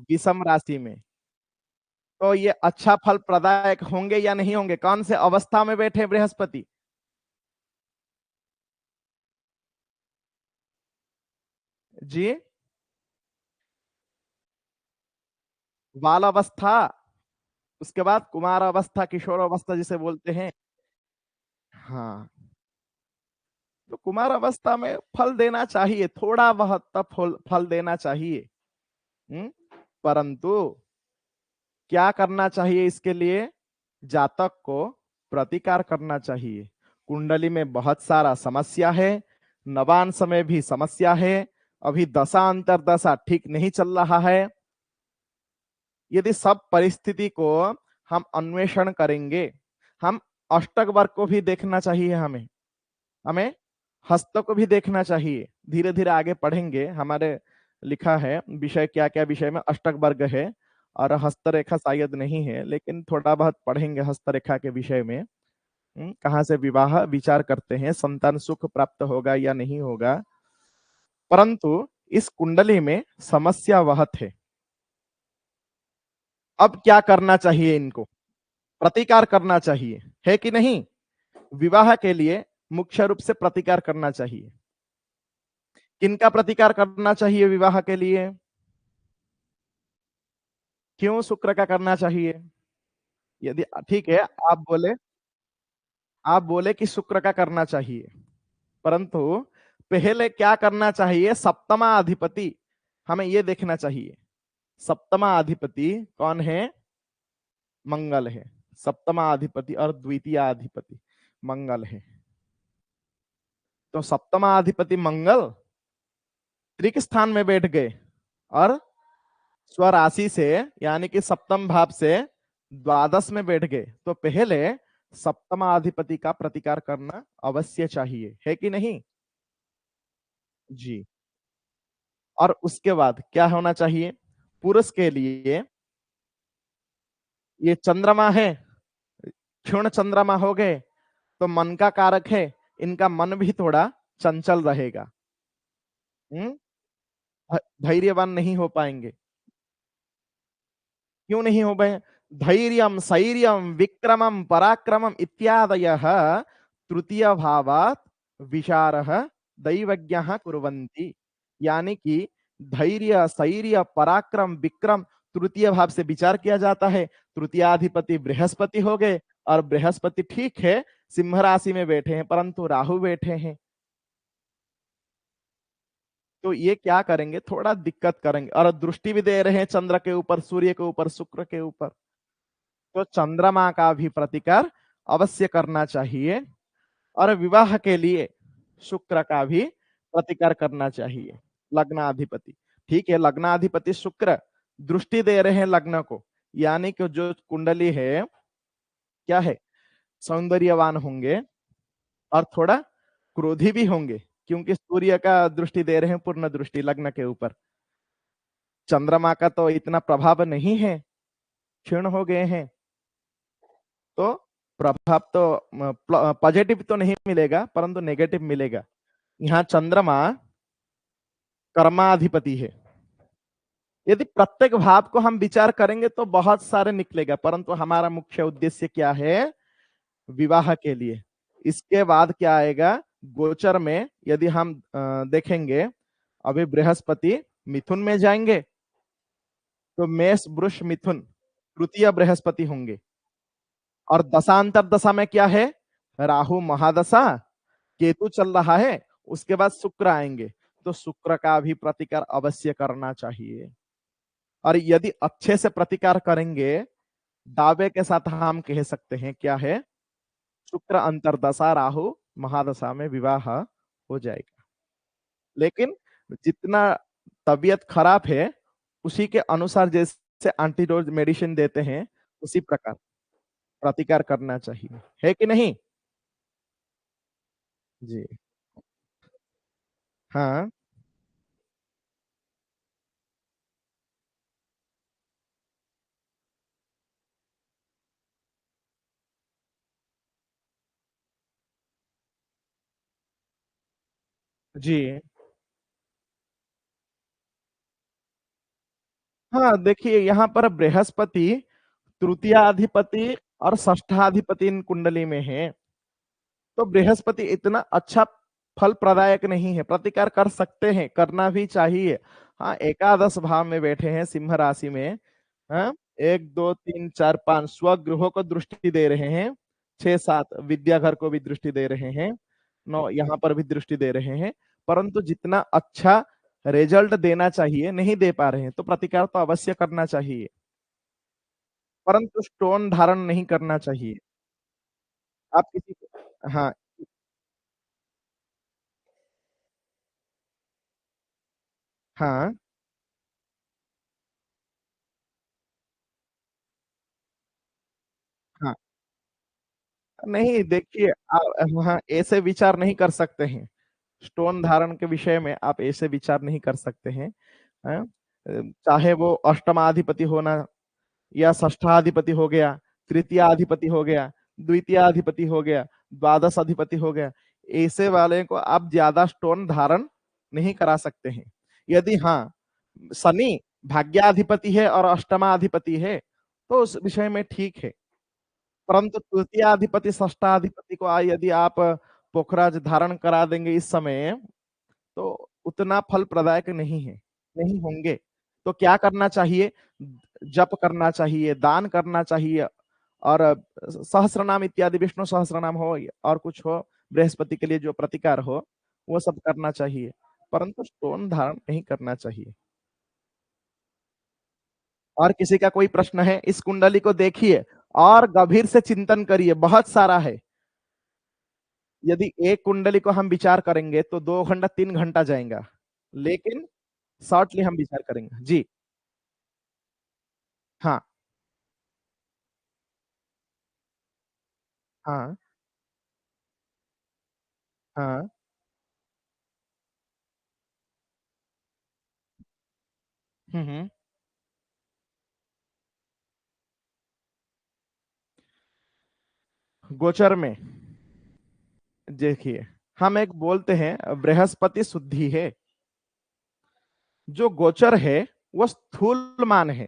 विषम राशि में। तो ये अच्छा फल प्रदायक होंगे या नहीं होंगे? कौन से अवस्था में बैठे बृहस्पति? जी, बाल अवस्था, उसके बाद कुमार अवस्था, किशोर अवस्था जिसे बोलते हैं। हाँ, तो कुमार अवस्था में फल देना चाहिए, थोड़ा बहुत तो फल देना चाहिए। हम्म? परंतु क्या करना चाहिए इसके लिए? जातक को प्रतिकार करना चाहिए। कुंडली में बहुत सारा समस्या है, नवांश में भी समस्या है, अभी दशा अंतरदशा ठीक नहीं चल रहा है। यदि सब परिस्थिति को हम अन्वेषण करेंगे, हम अष्टक वर्ग को भी देखना चाहिए हमें। हमें हस्त को भी देखना चाहिए। धीरे धीरे आगे पढ़ेंगे, हमारे लिखा है विषय क्या क्या विषय में अष्टक वर्ग है और हस्तरेखा शायद नहीं है, लेकिन थोड़ा बहुत पढ़ेंगे हस्तरेखा के विषय में। कहाँ से विवाह विचार करते हैं, संतान सुख प्राप्त होगा या नहीं होगा। परंतु इस कुंडली में समस्या वह थे। अब क्या करना चाहिए, इनको प्रतिकार करना चाहिए, है कि नहीं। विवाह के लिए मुख्य रूप से प्रतिकार करना चाहिए। किनका प्रतिकार करना चाहिए विवाह के लिए? क्यों शुक्र का करना चाहिए? यदि ठीक है, आप बोले कि शुक्र का करना चाहिए, परंतु पहले क्या करना चाहिए? सप्तमा अधिपति हमें यह देखना चाहिए। सप्तमा अधिपति कौन है? मंगल है। सप्तमा अधिपति और द्वितीय अधिपति मंगल है। तो सप्तमा अधिपति मंगल त्रिक स्थान में बैठ गए और स्वराशि से यानी कि सप्तम भाव से द्वादश में बैठ गए, तो पहले सप्तमा अधिपति का प्रतिकार करना अवश्य चाहिए, है कि नहीं। जी। और उसके बाद क्या होना चाहिए? पुरुष के लिए ये चंद्रमा है, क्षुण चंद्रमा हो गए, तो मन का कारक है, इनका मन भी थोड़ा चंचल रहेगा। हम्म धैर्यवान नहीं हो पाएंगे। क्यों नहीं हो गए? धैर्यम शैर्यम विक्रमम पराक्रमम इत्यादयः तृतीय भावात विचारः दैवज्ञः कुर्वन्ति। यानी कि धैर्य शैर्य पराक्रम विक्रम तृतीय भाव से विचार किया जाता है। तृतीयाधिपति बृहस्पति हो गए, और बृहस्पति ठीक है सिंह राशि में बैठे हैं, परंतु राहु बैठे हैं। तो ये क्या करेंगे, थोड़ा दिक्कत करेंगे। और दृष्टि भी दे रहे हैं चंद्र के ऊपर, सूर्य के ऊपर, शुक्र के ऊपर। तो चंद्रमा का भी प्रतिकार अवश्य करना चाहिए, और विवाह के लिए शुक्र का भी प्रतिकार करना चाहिए। लग्नाधिपति ठीक है, लग्नाधिपति शुक्र दृष्टि दे रहे हैं लग्न को, यानी कि जो कुंडली है क्या है, सौंदर्यवान होंगे और थोड़ा क्रोधी भी होंगे, क्योंकि सूर्य का दृष्टि दे रहे हैं, पूर्ण दृष्टि लग्न के ऊपर। चंद्रमा का तो इतना प्रभाव नहीं है, क्षीण हो गए हैं, तो प्रभाव तो पॉजिटिव तो नहीं मिलेगा, परंतु नेगेटिव मिलेगा। यहाँ चंद्रमा कर्माधिपति है। यदि प्रत्येक भाव को हम विचार करेंगे तो बहुत सारे निकलेगा, परंतु हमारा मुख्य उद्देश्य क्या है? विवाह के लिए। इसके बाद क्या आएगा? गोचर में यदि हम देखेंगे, अभी बृहस्पति मिथुन में जाएंगे, तो मेष वृष मिथुन तृतीय बृहस्पति होंगे। और दशांतर दशा में क्या है? राहु महादशा, केतु चल रहा है, उसके बाद शुक्र आएंगे। तो शुक्र का भी प्रतिकार अवश्य करना चाहिए। और यदि अच्छे से प्रतिकार करेंगे, दावे के साथ हम कह सकते हैं क्या है, शुक्र अंतरदशा राहु महादशा में विवाह हो जाएगा। लेकिन जितना तबीयत खराब है, उसी के अनुसार जैसे एंटीडोज मेडिसिन देते हैं, उसी प्रकार प्रतिकार करना चाहिए, है कि नहीं। जी। हाँ। जी। हाँ, देखिए यहाँ पर बृहस्पति तृतीयाधिपति और षष्ठाधिपति इन कुंडली में है। तो बृहस्पति इतना अच्छा फल प्रदायक नहीं है, प्रतिकार कर सकते हैं, करना भी चाहिए। हाँ, एकादश भाव में बैठे हैं सिंह राशि में। हाँ, एक दो तीन चार पांच स्वगृहों को दृष्टि दे रहे हैं, छह सात विद्या घर को भी दृष्टि दे रहे हैं, नौ यहाँ पर भी दृष्टि दे रहे हैं, परंतु जितना अच्छा रिजल्ट देना चाहिए नहीं दे पा रहे हैं, तो प्रतिकार तो अवश्य करना चाहिए, परंतु स्टोन धारण नहीं करना चाहिए। आप किसी को, हाँ। हाँ। हाँ। नहीं देखिए, हाँ, ऐसे विचार नहीं कर सकते हैं। स्टोन धारण के विषय में आप ऐसे विचार नहीं कर सकते हैं। हैं? चाहे वो अष्टमाधिपति होना या षष्ठाधिपति हो गया, तृतीयाधिपति हो गया, द्वितीयाधिपति हो गया, द्वादश अधिपति हो गया, ऐसे वाले को आप ज्यादा स्टोन धारण नहीं करा सकते हैं। यदि हाँ शनि भाग्याधिपति है और अष्टमाधिपति है तो उस विषय में ठीक है, परंतु तृतीयाधिपति षष्ठाधिपति को यदि आप पोखराज धारण करा देंगे इस समय तो उतना फल प्रदायक नहीं है, नहीं होंगे। तो क्या करना चाहिए? जप करना चाहिए, दान करना चाहिए, और सहस्त्र नाम इत्यादि, विष्णु सहस्त्र नाम हो और कुछ हो, बृहस्पति के लिए जो प्रतिकार हो वो सब करना चाहिए, परंतु स्टोन धारण नहीं करना चाहिए। और किसी का कोई प्रश्न है? इस कुंडली को देखिए और गंभीर से चिंतन करिए, बहुत सारा है। यदि एक कुंडली को हम विचार करेंगे तो 2 घंटा 3 घंटा जाएगा, लेकिन शॉर्टली हम विचार करेंगे। जी हाँ। हाँ। हाँ। हम्म। गोचर में देखिए, हम एक बोलते हैं बृहस्पति शुद्धि है, जो गोचर है वो स्थूल मान है।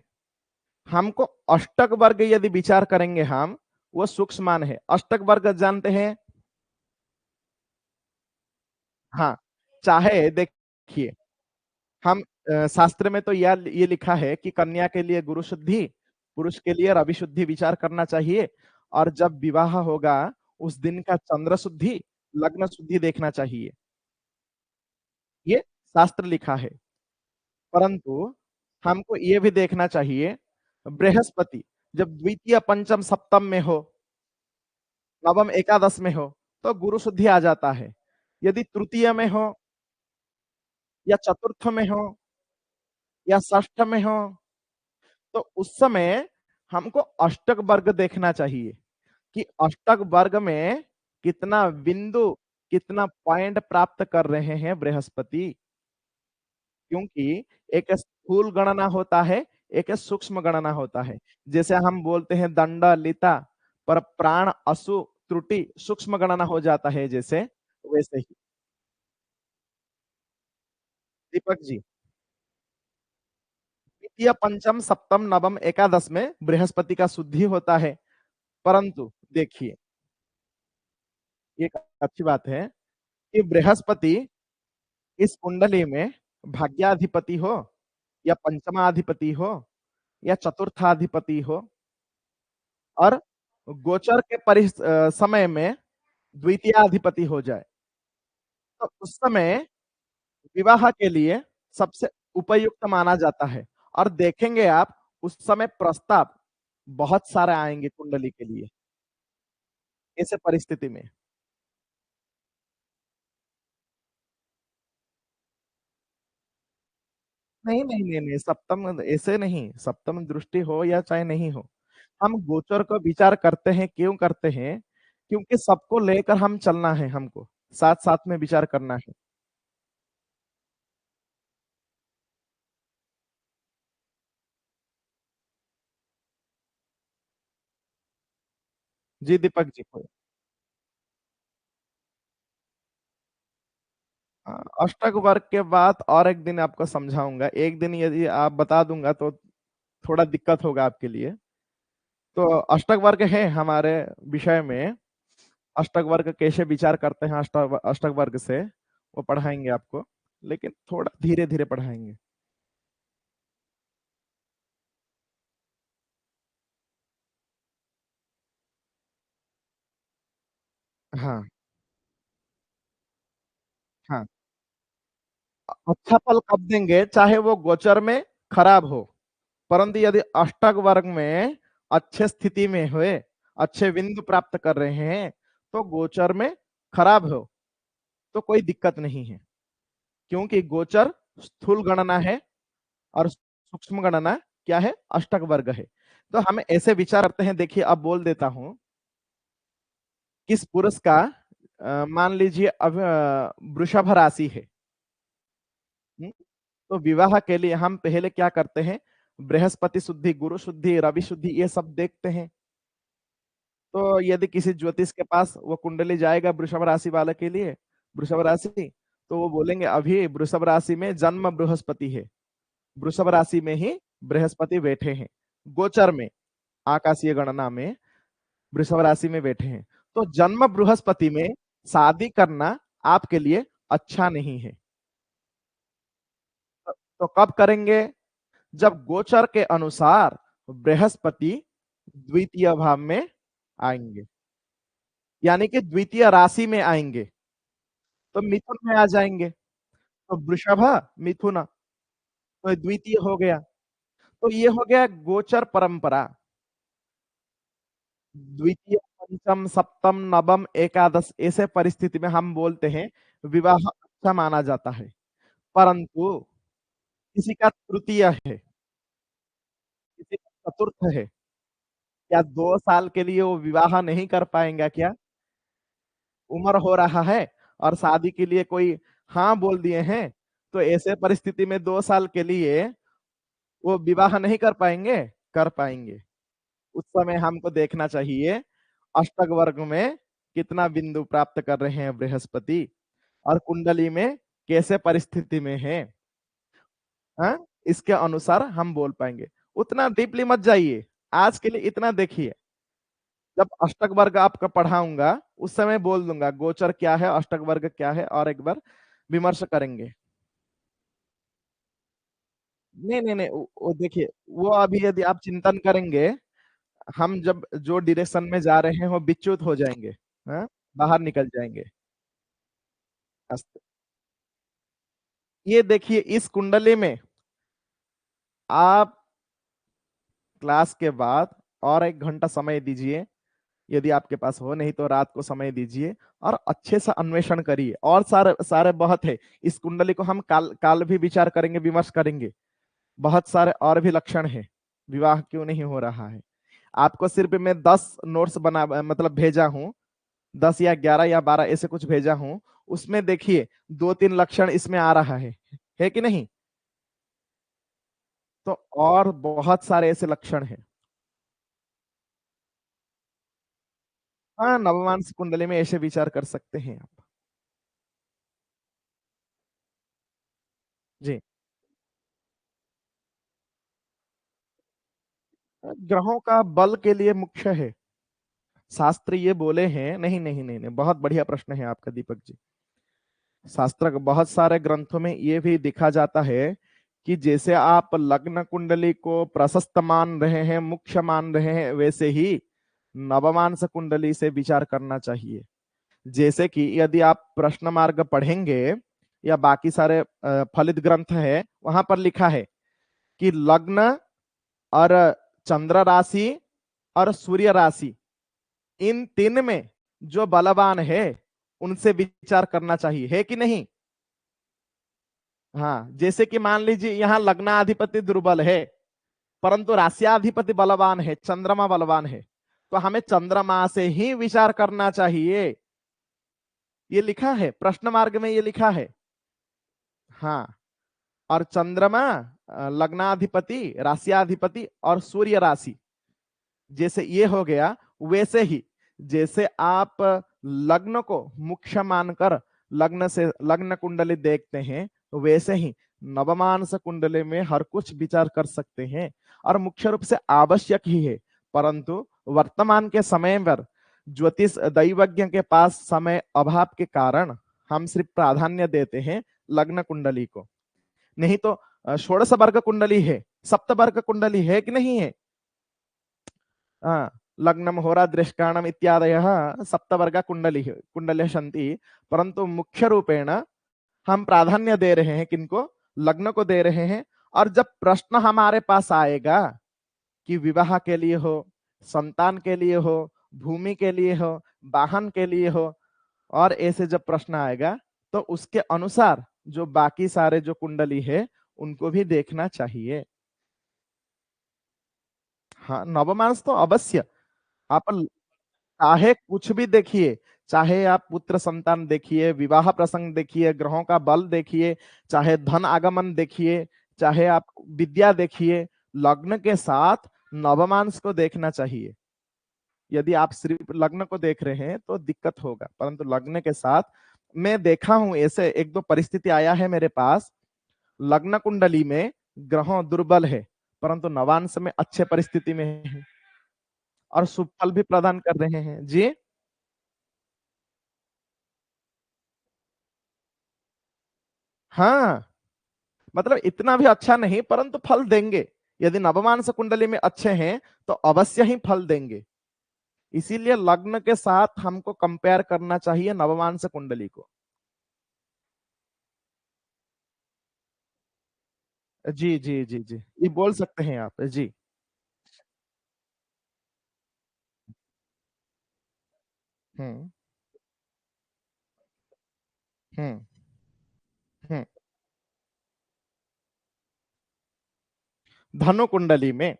हमको अष्टक वर्ग यदि विचार करेंगे हम, वो सूक्ष्म मान है। अष्टक वर्ग जानते हैं? हाँ, चाहे देखिए, हम शास्त्र में तो यह ये लिखा है कि कन्या के लिए गुरु शुद्धि, पुरुष के लिए रवि शुद्धि विचार करना चाहिए, और जब विवाह होगा उस दिन का चंद्र शुद्धि, लग्न शुद्धि देखना चाहिए। ये शास्त्र लिखा है। परंतु हमको ये भी देखना चाहिए, बृहस्पति जब द्वितीय पंचम सप्तम में हो, नवम एकादश में हो, तो गुरु शुद्धि आ जाता है। यदि तृतीय में हो या चतुर्थ में हो या षष्ठ में हो, तो उस समय हमको अष्टक वर्ग देखना चाहिए कि अष्टक वर्ग में कितना बिंदु, कितना पॉइंट प्राप्त कर रहे हैं बृहस्पति। क्योंकि एक स्थूल गणना होता है, एक सूक्ष्म गणना होता है। जैसे हम बोलते हैं दंड लिता, पर प्राण असु त्रुटि सूक्ष्म गणना हो जाता है, जैसे वैसे ही। दीपक जी, द्वितीय पंचम सप्तम नवम एकादश में बृहस्पति का शुद्धि होता है, परंतु देखिए, एक अच्छी बात है कि बृहस्पति इस कुंडली में भाग्याधिपति हो या पंचमाधिपति हो या चतुर्थाधिपति हो, और गोचर के समय में द्वितीयाधिपति हो जाए, तो उस समय विवाह के लिए सबसे उपयुक्त माना जाता है। और देखेंगे आप, उस समय प्रस्ताव बहुत सारे आएंगे कुंडली के लिए, ऐसे परिस्थिति में। नहीं नहीं नहीं नहीं, सप्तम ऐसे नहीं, सप्तम दृष्टि हो या चाहे नहीं हो, हम गोचर को विचार करते हैं। क्यों करते हैं? क्योंकि सबको लेकर हम चलना है, हमको साथ साथ में विचार करना है। जी दीपक जी को अष्टक वर्ग के बाद और एक दिन आपको समझाऊंगा। एक दिन यदि आप बता दूंगा तो थोड़ा दिक्कत होगा आपके लिए। तो अष्टक वर्ग है हमारे विषय में, अष्टक वर्ग कैसे विचार करते हैं अष्टक अष्टक वर्ग से, वो पढ़ाएंगे आपको, लेकिन थोड़ा धीरे धीरे पढ़ाएंगे। हाँ। हाँ, अच्छा फल कब देंगे? चाहे वो गोचर में खराब हो, परंतु यदि अष्टक वर्ग में अच्छे स्थिति में हुए, अच्छे बिंदु प्राप्त कर रहे हैं, तो गोचर में खराब हो तो कोई दिक्कत नहीं है। क्योंकि गोचर स्थूल गणना है और सूक्ष्म गणना क्या है? अष्टक वर्ग है। तो हम ऐसे विचार करते हैं। देखिए अब बोल देता हूं, किस पुरुष का मान लीजिए अब वृषभ राशि है। हम्म, तो विवाह के लिए हम पहले क्या करते हैं, बृहस्पति शुद्धि, गुरु शुद्धि, रवि शुद्धि ये सब देखते हैं। तो यदि किसी ज्योतिष के पास वो कुंडली जाएगा वृषभ राशि वाले के लिए, वृषभ राशि, तो वो बोलेंगे अभी वृषभ राशि में जन्म बृहस्पति है, वृषभ राशि में ही बृहस्पति बैठे हैं, गोचर में, आकाशीय गणना में वृषभ राशि में बैठे हैं। तो जन्म बृहस्पति में शादी करना आपके लिए अच्छा नहीं है। तो कब करेंगे, जब गोचर के अनुसार बृहस्पति द्वितीय भाव में आएंगे, यानी कि द्वितीय राशि में आएंगे, तो मिथुन में आ जाएंगे। तो वृषभ, मिथुन, तो द्वितीय हो गया। तो ये हो गया गोचर परंपरा। द्वितीय, पंचम, सप्तम, नवम, एकादश ऐसे परिस्थिति में हम बोलते हैं विवाह अच्छा माना जाता है। परंतु किसी का तृतीय है, किसी का चतुर्थ है, क्या 2 साल के लिए वो विवाह नहीं कर पाएंगे क्या? उम्र हो रहा है और शादी के लिए कोई हाँ बोल दिए हैं, तो ऐसे परिस्थिति में 2 साल के लिए वो विवाह नहीं कर पाएंगे? कर पाएंगे। उस समय हमको देखना चाहिए अष्टक वर्ग में कितना बिंदु प्राप्त कर रहे हैं बृहस्पति, और कुंडली में कैसे परिस्थिति में है। हाँ, इसके अनुसार हम बोल पाएंगे। उतना डीपली मत जाइए, आज के लिए इतना देखिए। जब अष्टक वर्ग आपका पढ़ाऊंगा उस समय बोल दूंगा गोचर क्या है, अष्टक वर्ग क्या है, और एक बार विमर्श करेंगे। नहीं नहीं नहीं, वो देखिए, वो अभी यदि आप चिंतन करेंगे, हम जब जो डायरेक्शन में जा रहे हैं वो विच्युत हो जाएंगे। हाँ, बाहर निकल जाएंगे। अस्त- ये देखिए, इस कुंडली में आप क्लास के बाद और 1 घंटा समय दीजिए, यदि आपके पास हो, नहीं तो रात को समय दीजिए और अच्छे से अन्वेषण करिए। और सारे सारे बहुत है, इस कुंडली को हम काल काल भी विचार करेंगे, विमर्श करेंगे। बहुत सारे और भी लक्षण है, विवाह क्यों नहीं हो रहा है। आपको सिर्फ मैं 10 नोट्स बना मतलब भेजा हूं, 10 या 11 या 12 ऐसे कुछ भेजा हूं। उसमें देखिए 2-3 लक्षण इसमें आ रहा है कि नहीं? तो और बहुत सारे ऐसे लक्षण हैं। हाँ, नवमांश कुंडली में ऐसे विचार कर सकते हैं आप। जी, ग्रहों का बल के लिए मुख्य है, शास्त्र ये बोले हैं। नहीं नहीं नहीं नहीं, बहुत बढ़िया प्रश्न है आपका दीपक जी। शास्त्र के बहुत सारे ग्रंथों में ये भी दिखा जाता है कि जैसे आप लग्न कुंडली को प्रशस्त मान रहे हैं, मुख्य मान रहे हैं, वैसे ही नवमांश कुंडली से विचार करना चाहिए। जैसे कि यदि आप प्रश्न मार्ग पढ़ेंगे या बाकी सारे फलित ग्रंथ है, वहां पर लिखा है कि लग्न और चंद्र राशि और सूर्य राशि, इन तीन में जो बलवान है उनसे विचार करना चाहिए, है कि नहीं? हाँ, जैसे कि मान लीजिए यहाँ लग्नाधिपति दुर्बल है, परंतु राशियाधिपति बलवान है, चंद्रमा बलवान है, तो हमें चंद्रमा से ही विचार करना चाहिए। ये लिखा है प्रश्न मार्ग में, ये लिखा है। हाँ, और चंद्रमा लग्नाधिपति, राशियाधिपति और सूर्य राशि, जैसे ये हो गया, वैसे ही जैसे आप लग्न को मुख्य मानकर लग्न से लग्न कुंडली देखते हैं, वैसे ही नवमांश कुंडली में हर कुछ विचार कर सकते हैं, और मुख्य रूप से आवश्यक ही है। परंतु वर्तमान के समय पर ज्योतिष दैवज्ञ के पास समय अभाव के कारण हम सिर्फ प्राधान्य देते हैं लग्न कुंडली को। नहीं तो षोड़श वर्ग कुंडली है, सप्त वर्ग कुंडली है कि नहीं है? हाँ, लग्नम होरा दृष्टानम इत्यादयः सप्तवर्ग कुंडली कुंडली सन्ति। परंतु मुख्य रूपेण हम प्राधान्य दे रहे हैं किनको? लग्न को दे रहे हैं। और जब प्रश्न हमारे पास आएगा कि विवाह के लिए हो, संतान के लिए हो, भूमि के लिए हो, वाहन के लिए हो, और ऐसे जब प्रश्न आएगा, तो उसके अनुसार जो बाकी सारे जो कुंडली है उनको भी देखना चाहिए। हाँ, नवमांश तो अवश्य। आप चाहे कुछ भी देखिए, चाहे आप पुत्र संतान देखिए, विवाह प्रसंग देखिए, ग्रहों का बल देखिए, चाहे धन आगमन देखिए, चाहे आप विद्या देखिए, लग्न के साथ नवमांश को देखना चाहिए। यदि आप सिर्फ लग्न को देख रहे हैं तो दिक्कत होगा, परंतु लग्न के साथ मैं देखा हूं, ऐसे एक दो परिस्थिति आया है मेरे पास, लग्न कुंडली में ग्रहों दुर्बल है परंतु नवांश में अच्छे परिस्थिति में है और शुभ फल भी प्रदान कर रहे हैं जी। हाँ, मतलब इतना भी अच्छा नहीं परंतु फल देंगे। यदि नवमांश कुंडली में अच्छे हैं तो अवश्य ही फल देंगे। इसीलिए लग्न के साथ हमको कंपेयर करना चाहिए नवमांश कुंडली को। जी जी जी जी, ये बोल सकते हैं आप जी। हम्म हम्म हम्म। धनु कुंडली में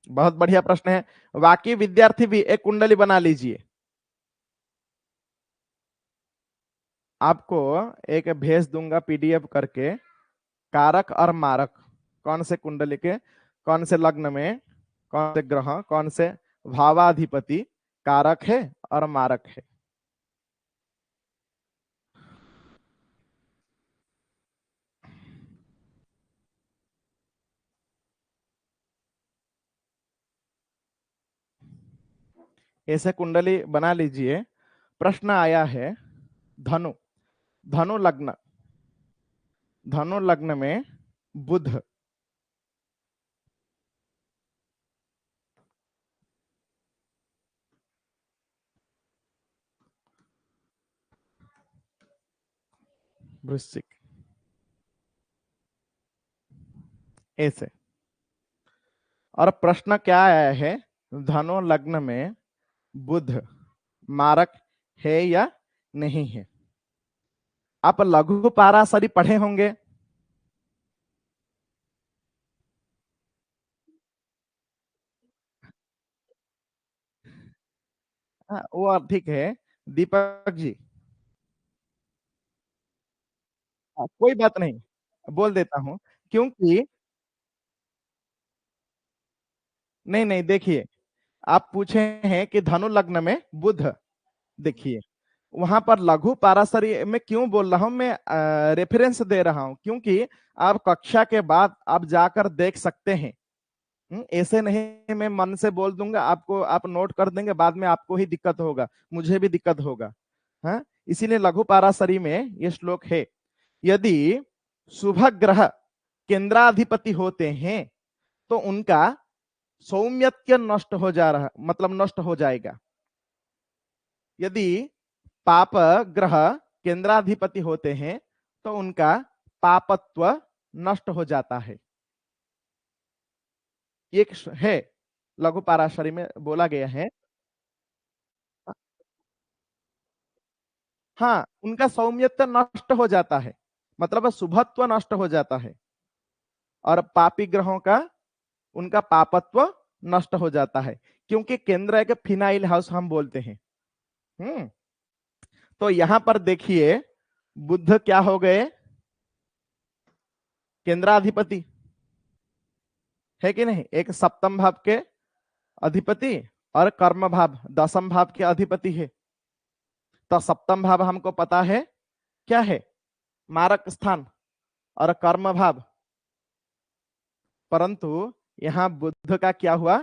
बहुत बढ़िया प्रश्न है। बाकी विद्यार्थी भी एक कुंडली बना लीजिए। आपको एक भेज दूंगा पीडीएफ करके, कारक और मारक, कौन से कुंडली के कौन से लग्न में कौन से ग्रह कौन से भावाधिपति कारक है और मारक है। ऐसे कुंडली बना लीजिए। प्रश्न आया है धनु, धनु लग्न, धनु लग्न में बुध, वृश्चिक, ऐसे। और प्रश्न क्या आया है, धनु लग्न में बुध मारक है या नहीं है। आप लघु पाराशरी पढ़े होंगे। हाँ, वो ठीक है। दीपक जी, हाँ, कोई बात नहीं, बोल देता हूं। क्योंकि नहीं नहीं, देखिए, आप पूछे हैं कि धनु लग्न में बुध, देखिए वहां पर लघु पाराशरी में क्यों बोल रहा हूं मैं, रेफरेंस दे रहा हूं क्योंकि आप कक्षा के बाद आप जाकर देख सकते हैं। ऐसे नहीं मैं मन से बोल दूंगा आपको, आप नोट कर देंगे, बाद में आपको ही दिक्कत होगा, मुझे भी दिक्कत होगा। हाँ, इसीलिए लघु पाराशरी में ये श्लोक है। यदि शुभ ग्रह केंद्राधिपति होते हैं तो उनका सौम्यत्य नष्ट हो जा रहा, मतलब नष्ट हो जाएगा। यदि पाप ग्रह केंद्राधिपति होते हैं तो उनका पापत्व नष्ट हो जाता है। एक है, लघु पाराशरी में बोला गया है। हाँ, उनका सौम्यत्व नष्ट हो जाता है, मतलब शुभत्व नष्ट हो जाता है, और पापी ग्रहों का उनका पापत्व नष्ट हो जाता है, क्योंकि केंद्र एक फिनाइल हाउस हम बोलते हैं। हम्म तो यहां पर देखिए, बुध क्या हो गए, केंद्राधिपति है कि नहीं, एक सप्तम भाव के अधिपति और कर्म भाव दसम भाव के अधिपति है। तो सप्तम भाव हमको पता है क्या है, मारक स्थान और कर्म भाव, परंतु यहां बुध का क्या हुआ,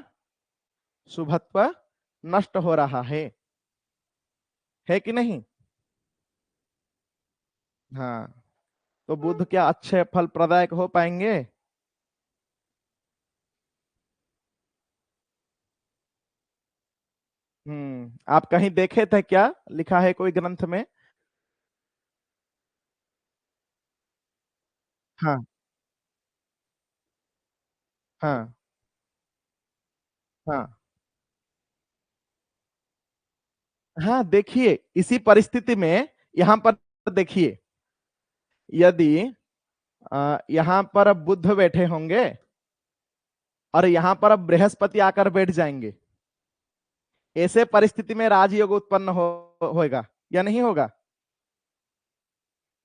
शुभत्व नष्ट हो रहा है कि नहीं। हाँ, तो बुध क्या अच्छे फल प्रदायक हो पाएंगे। आप कहीं देखे थे क्या, लिखा है कोई ग्रंथ में। हाँ हाँ हाँ हाँ, देखिए इसी परिस्थिति में यहां पर देखिए, यदि यहां पर बुध बैठे होंगे और यहां पर अब बृहस्पति आकर बैठ जाएंगे, ऐसे परिस्थिति में राजयोग उत्पन्न होएगा। या नहीं होगा?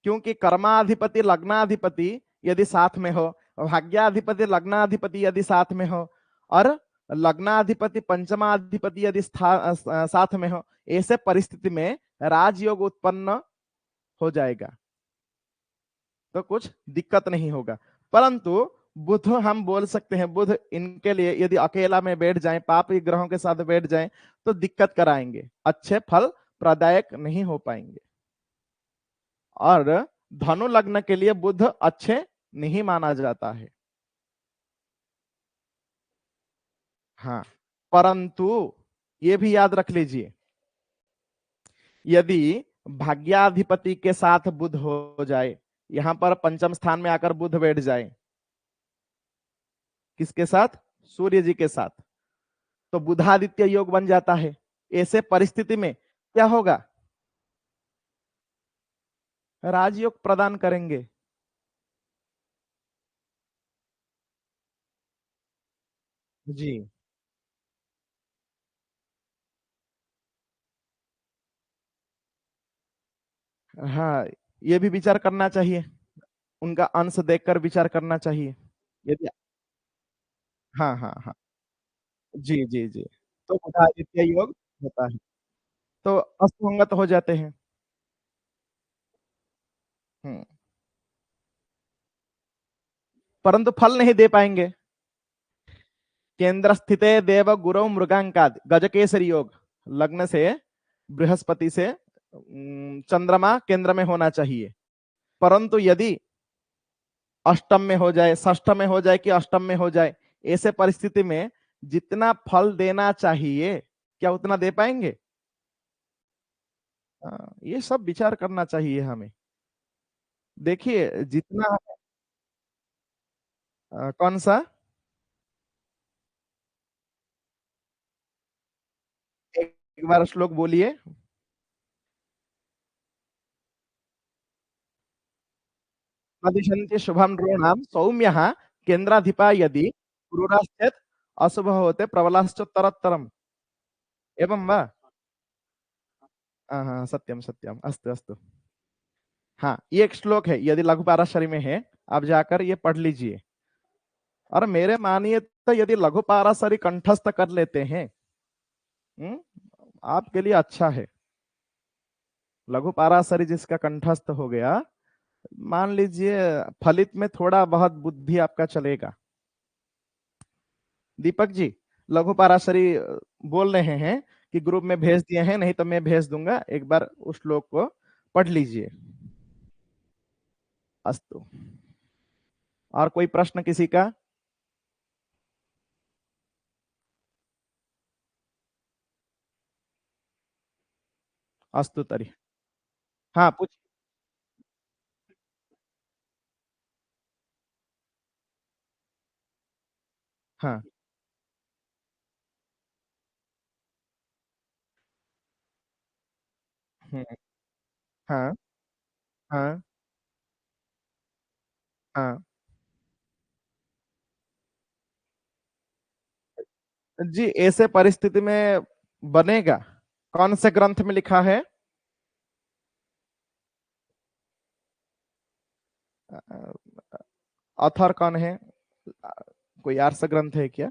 क्योंकि कर्माधिपति लग्नाधिपति यदि साथ में हो, भाग्याधिपति लग्नाधिपति यदि साथ में हो, और लग्नाधिपति पंचमाधिपति यदि साथ में हो, ऐसे परिस्थिति में राजयोग उत्पन्न हो जाएगा, तो कुछ दिक्कत नहीं होगा। परंतु बुध हम बोल सकते हैं, बुध इनके लिए यदि अकेला में बैठ जाएं, पापी ग्रहों के साथ बैठ जाएं, तो दिक्कत कराएंगे, अच्छे फल प्रदायक नहीं हो पाएंगे। और धनु लग्न के लिए बुध अच्छे नहीं माना जाता है। हाँ, परंतु ये भी याद रख लीजिए, यदि भाग्याधिपति के साथ बुध हो जाए, यहां पर पंचम स्थान में आकर बुध बैठ जाए, किसके साथ? सूर्य जी के साथ, तो बुधादित्य योग बन जाता है। ऐसे परिस्थिति में क्या होगा? राजयोग प्रदान करेंगे। जी हाँ, ये भी विचार करना चाहिए, उनका अंश देखकर विचार करना चाहिए। यदि हाँ हाँ हाँ, जी जी जी, तो बुधादित्य योग होता है, तो असंगत हो जाते हैं। हम्म, परंतु फल नहीं दे पाएंगे। केंद्र स्थिते देव गुरु मृगांकाद गजकेसरी योग, लग्न से बृहस्पति से चंद्रमा केंद्र में होना चाहिए। परंतु यदि अष्टम में हो जाए, षष्ठ में हो जाए कि अष्टम में हो जाए, ऐसे परिस्थिति में जितना फल देना चाहिए, क्या उतना दे पाएंगे? ये सब विचार करना चाहिए हमें। देखिए जितना कौन सा? एक बार श्लोक बोलिए। नदिशन्ति शुभम नृणाम सौम्य केंद्राधिपा यदि क्रूराश्चेत अशुभ होते प्रबलाश्चोत्तरत्तरम, एवं वा? हाँ हाँ, सत्यम सत्यम, अस्तु अस्तु। हाँ, ये एक श्लोक है, यदि लघु पाराशरी में है, आप जाकर ये पढ़ लीजिए। और मेरे मानिए तो यदि लघु पाराशरी कंठस्थ कर लेते हैं, हम्म, आपके लिए अच्छा है। लघु पाराशरी जिसका कंठस्थ हो गया, मान लीजिए फलित में थोड़ा बहुत बुद्धि आपका चलेगा। दीपक जी, लघु पाराशरी बोल रहे हैं कि ग्रुप में भेज दिए हैं, नहीं तो मैं भेज दूंगा, एक बार उस श्लोक को पढ़ लीजिए। अस्तु। और कोई प्रश्न किसी का? अस्तु तरी। हाँ पूछ। हाँ। हम्म, हाँ हाँ हाँ। जी, ऐसे परिस्थिति में बनेगा। कौन से ग्रंथ में लिखा है? ऑथर कौन है? कोई आर्स ग्रंथ है क्या?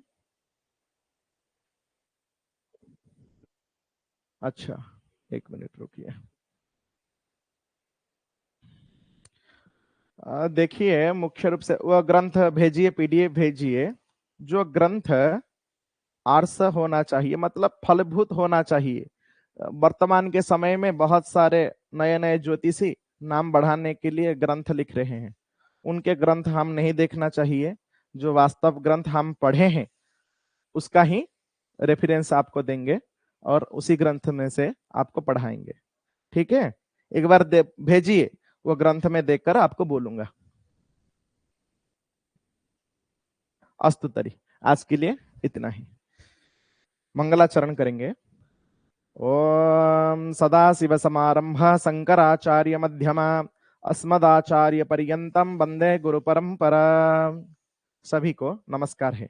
अच्छा, एक मिनट रुकिए। देखिए, मुख्य रूप से वह ग्रंथ भेजिए, पीडीएफ भेजिए। जो ग्रंथ आर्स होना चाहिए, मतलब फलभूत होना चाहिए। वर्तमान के समय में बहुत सारे नए नए ज्योतिषी नाम बढ़ाने के लिए ग्रंथ लिख रहे हैं, उनके ग्रंथ हम नहीं देखना चाहिए। जो वास्तव ग्रंथ हम पढ़े हैं, उसका ही रेफरेंस आपको देंगे, और उसी ग्रंथ में से आपको पढ़ाएंगे। ठीक है, एक बार भेजिए, वो ग्रंथ में देखकर आपको बोलूंगा। अस्तु तरी, आज के लिए इतना ही। मंगलाचरण करेंगे। ओम सदाशिव समारंभ शंकराचार्य मध्यमा अस्मदाचार्य पर्यंतम वंदे गुरु परंपरा। सभी को नमस्कार है।